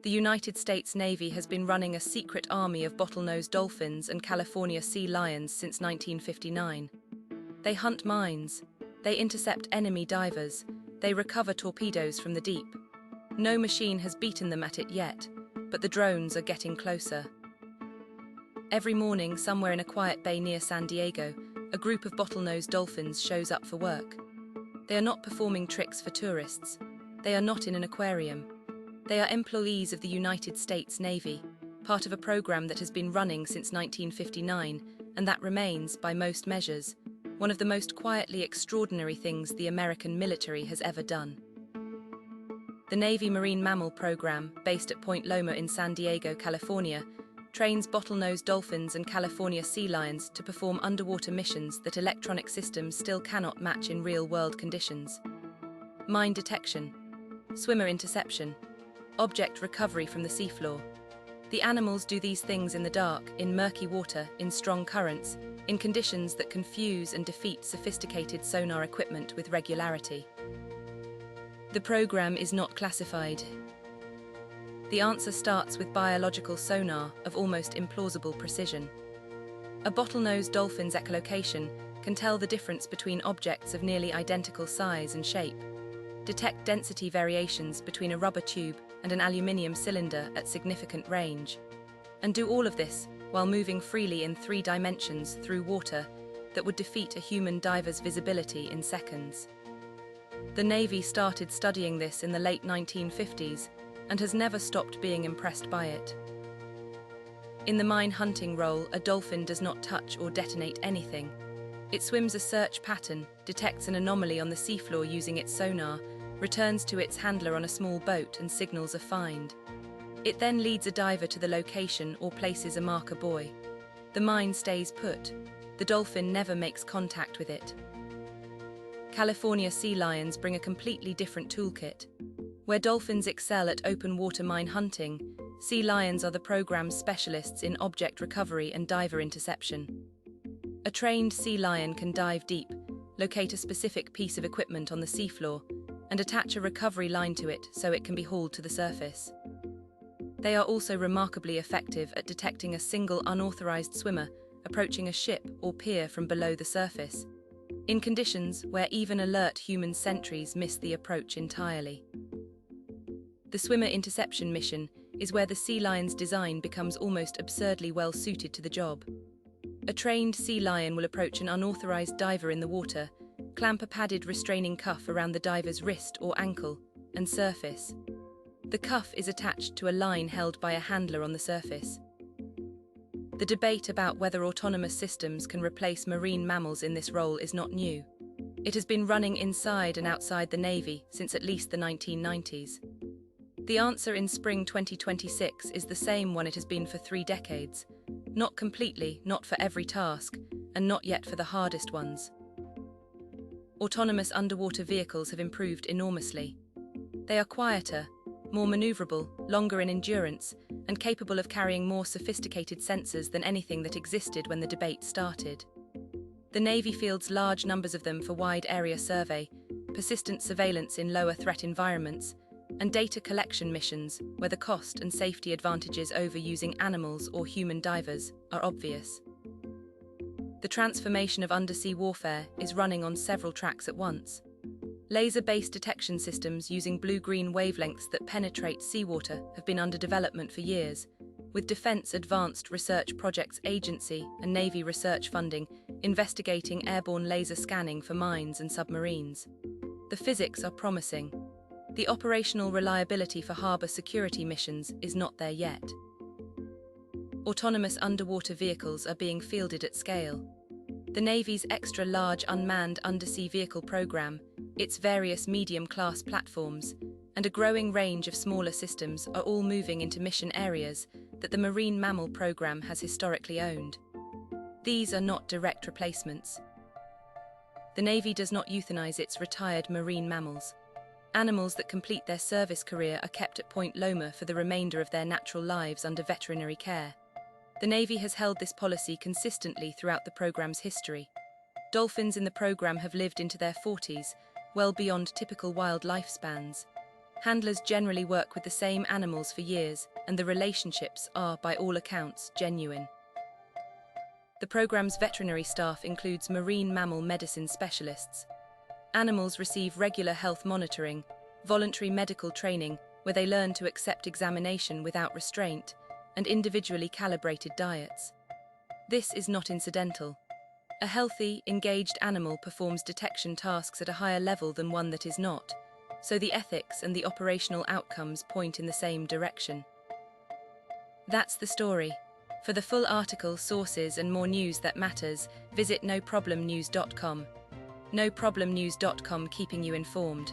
The United States Navy has been running a secret army of bottlenose dolphins and California sea lions since 1959. They hunt mines, they intercept enemy divers, they recover torpedoes from the deep. No machine has beaten them at it yet, but the drones are getting closer. Every morning, somewhere in a quiet bay near San Diego, a group of bottlenose dolphins shows up for work. They are not performing tricks for tourists. They are not in an aquarium. They are employees of the United States Navy, part of a program that has been running since 1959, and that remains, by most measures, one of the most quietly extraordinary things the American military has ever done. The Navy Marine Mammal Program, based at Point Loma in San Diego, California, trains bottlenose dolphins and California sea lions to perform underwater missions that electronic systems still cannot match in real-world conditions. Mine detection, swimmer interception, object recovery from the seafloor. The animals do these things in the dark, in murky water, in strong currents, in conditions that confuse and defeat sophisticated sonar equipment with regularity. The program is not classified. The answer starts with biological sonar of almost implausible precision. A bottlenose dolphin's echolocation can tell the difference between objects of nearly identical size and shape, detect density variations between a rubber tube and an aluminium cylinder at significant range, and do all of this while moving freely in 3 dimensions through water that would defeat a human diver's visibility in seconds. The Navy started studying this in the late 1950s and has never stopped being impressed by it. In the mine hunting role, a dolphin does not touch or detonate anything. It swims a search pattern, detects an anomaly on the seafloor using its sonar, returns to its handler on a small boat and signals a find. It then leads a diver to the location or places a marker buoy. The mine stays put. The dolphin never makes contact with it. California sea lions bring a completely different toolkit. Where dolphins excel at open water mine hunting, sea lions are the program's specialists in object recovery and diver interception. A trained sea lion can dive deep, locate a specific piece of equipment on the seafloor, and attach a recovery line to it so it can be hauled to the surface. They are also remarkably effective at detecting a single unauthorized swimmer approaching a ship or pier from below the surface, in conditions where even alert human sentries miss the approach entirely. The swimmer interception mission is where the sea lion's design becomes almost absurdly well suited to the job. A trained sea lion will approach an unauthorized diver in the water, clamp a padded restraining cuff around the diver's wrist or ankle, and surface. The cuff is attached to a line held by a handler on the surface. The debate about whether autonomous systems can replace marine mammals in this role is not new. It has been running inside and outside the Navy since at least the 1990s. The answer in spring 2026 is the same one it has been for 3 decades. Not completely, not for every task, and not yet for the hardest ones. Autonomous underwater vehicles have improved enormously. They are quieter, more maneuverable, longer in endurance, and capable of carrying more sophisticated sensors than anything that existed when the debate started. The Navy fields large numbers of them for wide area survey, persistent surveillance in lower threat environments, and data collection missions where the cost and safety advantages over using animals or human divers are obvious. The transformation of undersea warfare is running on several tracks at once. Laser-based detection systems using blue-green wavelengths that penetrate seawater have been under development for years, with Defense Advanced Research Projects Agency and Navy research funding investigating airborne laser scanning for mines and submarines. The physics are promising. The operational reliability for harbor security missions is not there yet. Autonomous underwater vehicles are being fielded at scale. The Navy's extra-large unmanned undersea vehicle program, its various medium-class platforms, and a growing range of smaller systems are all moving into mission areas that the Marine Mammal Program has historically owned. These are not direct replacements. The Navy does not euthanize its retired marine mammals. Animals that complete their service career are kept at Point Loma for the remainder of their natural lives under veterinary care. The Navy has held this policy consistently throughout the program's history. Dolphins in the program have lived into their 40s, well beyond typical wild lifespans. Handlers generally work with the same animals for years, and the relationships are, by all accounts, genuine. The program's veterinary staff includes marine mammal medicine specialists. Animals receive regular health monitoring, voluntary medical training, where they learn to accept examination without restraint, and individually calibrated diets. This is not incidental. A healthy, engaged animal performs detection tasks at a higher level than one that is not, so the ethics and the operational outcomes point in the same direction. That's the story. For the full article, sources, and more news that matters, visit noproblemnews.com. noproblemnews.com, keeping you informed.